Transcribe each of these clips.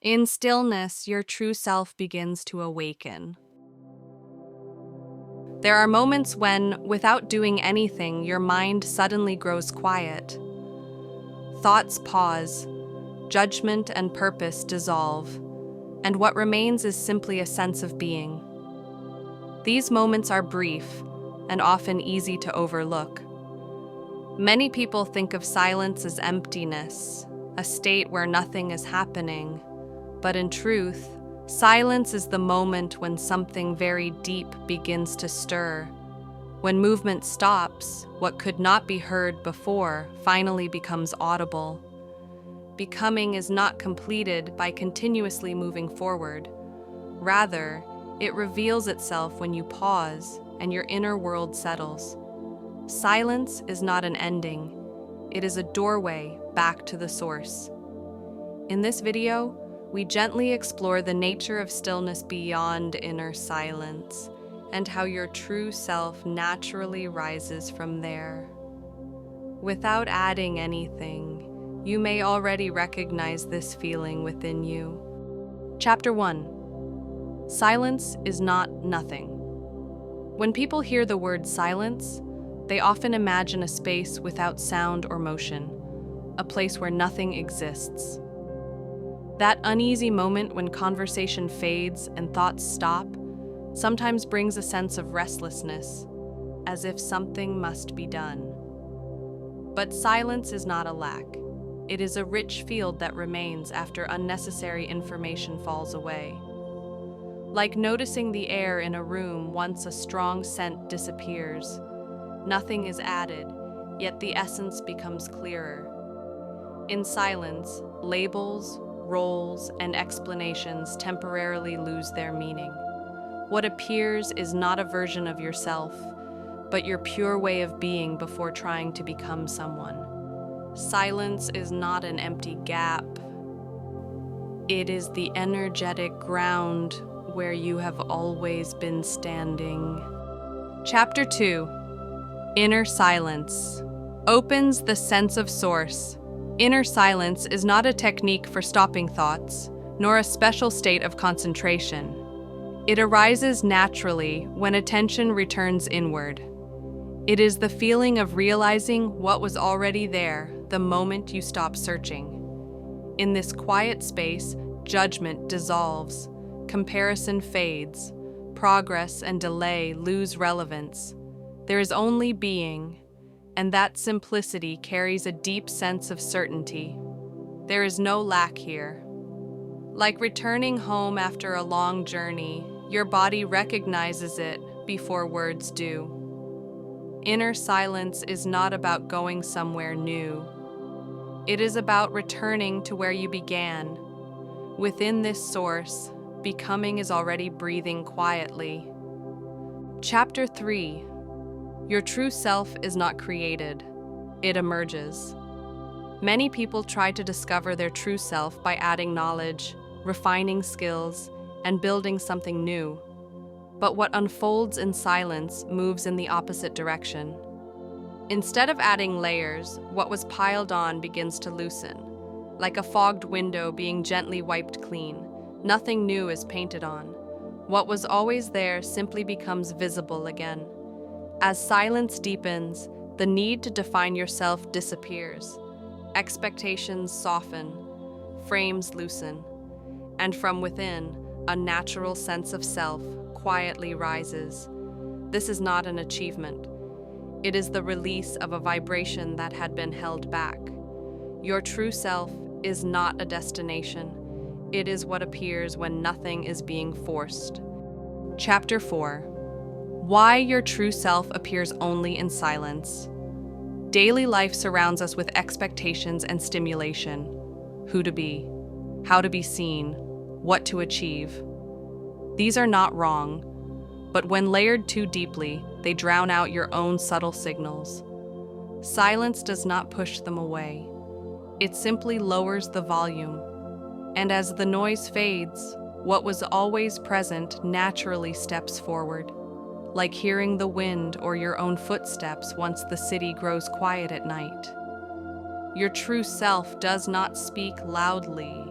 In stillness, your true self begins to awaken. There are moments when, without doing anything, your mind suddenly grows quiet. Thoughts pause, judgment and purpose dissolve, and what remains is simply a sense of being. These moments are brief and often easy to overlook. Many people think of silence as emptiness, a state where nothing is happening. But in truth, silence is the moment when something very deep begins to stir. When movement stops, what could not be heard before finally becomes audible. Becoming is not completed by continuously moving forward. Rather, it reveals itself when you pause and your inner world settles. Silence is not an ending. It is a doorway back to the source. In this video, we gently explore the nature of stillness beyond inner silence and how your true self naturally rises from there. Without adding anything, you may already recognize this feeling within you. Chapter 1. Silence is not nothing. When people hear the word silence, they often imagine a space without sound or motion, a place where nothing exists. That uneasy moment when conversation fades and thoughts stop sometimes brings a sense of restlessness, as if something must be done. But silence is not a lack. It is a rich field that remains after unnecessary information falls away. Like noticing the air in a room once a strong scent disappears. Nothing is added, yet the essence becomes clearer. In silence, labels, roles, and explanations temporarily lose their meaning. What appears is not a version of yourself, but your pure way of being before trying to become someone. Silence is not an empty gap. It is the energetic ground where you have always been standing. Chapter 2. Inner silence opens the sense of source. Inner silence is not a technique for stopping thoughts, nor a special state of concentration. It arises naturally when attention returns inward. It is the feeling of realizing what was already there the moment you stop searching. In this quiet space, judgment dissolves, comparison fades, progress and delay lose relevance. There is only being, and that simplicity carries a deep sense of certainty. There is no lack here. Like returning home after a long journey, your body recognizes it before words do. Inner silence is not about going somewhere new. It is about returning to where you began. Within this source, becoming is already breathing quietly. Chapter 3. Your true self is not created, it emerges. Many people try to discover their true self by adding knowledge, refining skills, and building something new. But what unfolds in silence moves in the opposite direction. Instead of adding layers, what was piled on begins to loosen. Like a fogged window being gently wiped clean, nothing new is painted on. What was always there simply becomes visible again. As silence deepens, the need to define yourself disappears. Expectations soften, frames loosen, and from within, a natural sense of self quietly rises. This is not an achievement. It is the release of a vibration that had been held back. Your true self is not a destination. It is what appears when nothing is being forced. Chapter 4. Why your true self appears only in silence. Daily life surrounds us with expectations and stimulation. Who to be, how to be seen, what to achieve. These are not wrong, but when layered too deeply, they drown out your own subtle signals. Silence does not push them away. It simply lowers the volume. And as the noise fades, what was always present naturally steps forward. Like hearing the wind or your own footsteps once the city grows quiet at night. Your true self does not speak loudly.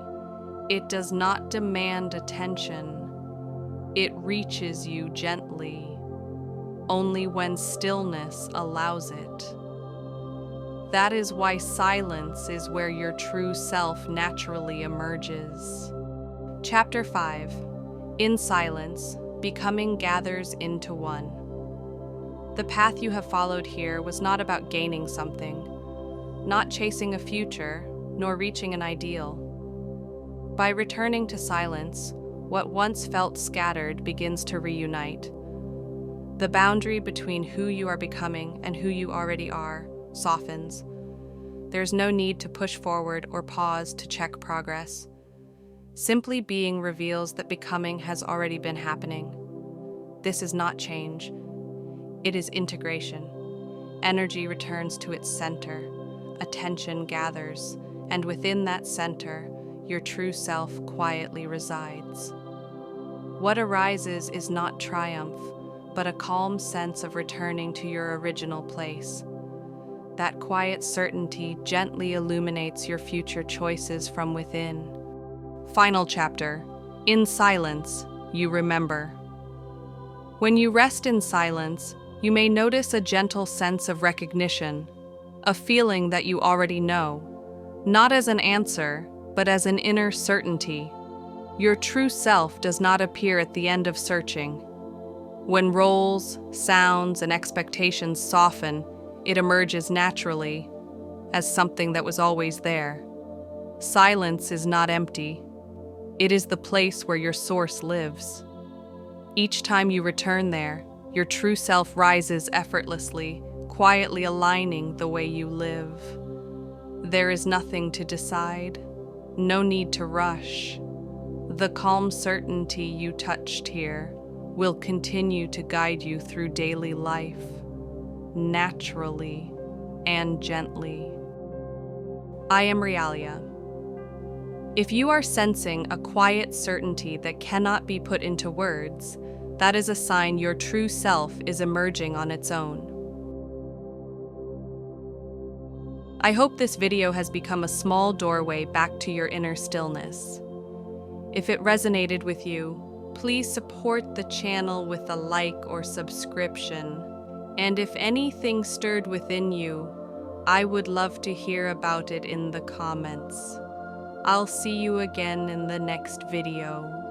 It does not demand attention. It reaches you gently, only when stillness allows it. That is why silence is where your true self naturally emerges. Chapter 5. In silence, becoming gathers into one. The path you have followed here was not about gaining something, not chasing a future, nor reaching an ideal. By returning to silence, what once felt scattered begins to reunite. The boundary between who you are becoming and who you already are softens. There's no need to push forward or pause to check progress. Simply being reveals that becoming has already been happening. This is not change. It is integration. Energy returns to its center. Attention gathers, and within that center, your true self quietly resides. What arises is not triumph, but a calm sense of returning to your original place. That quiet certainty gently illuminates your future choices from within. Final chapter. In silence, you remember. When you rest in silence, you may notice a gentle sense of recognition, a feeling that you already know, not as an answer, but as an inner certainty. Your true self does not appear at the end of searching. When roles, sounds, and expectations soften, it emerges naturally, as something that was always there. Silence is not empty. It is the place where your source lives. Each time you return there, your true self rises effortlessly, quietly aligning the way you live. There is nothing to decide, no need to rush. The calm certainty you touched here will continue to guide you through daily life, naturally and gently. I am Realia. If you are sensing a quiet certainty that cannot be put into words, that is a sign your true self is emerging on its own. I hope this video has become a small doorway back to your inner stillness. If it resonated with you, please support the channel with a like or subscription. And if anything stirred within you, I would love to hear about it in the comments. I'll see you again in the next video.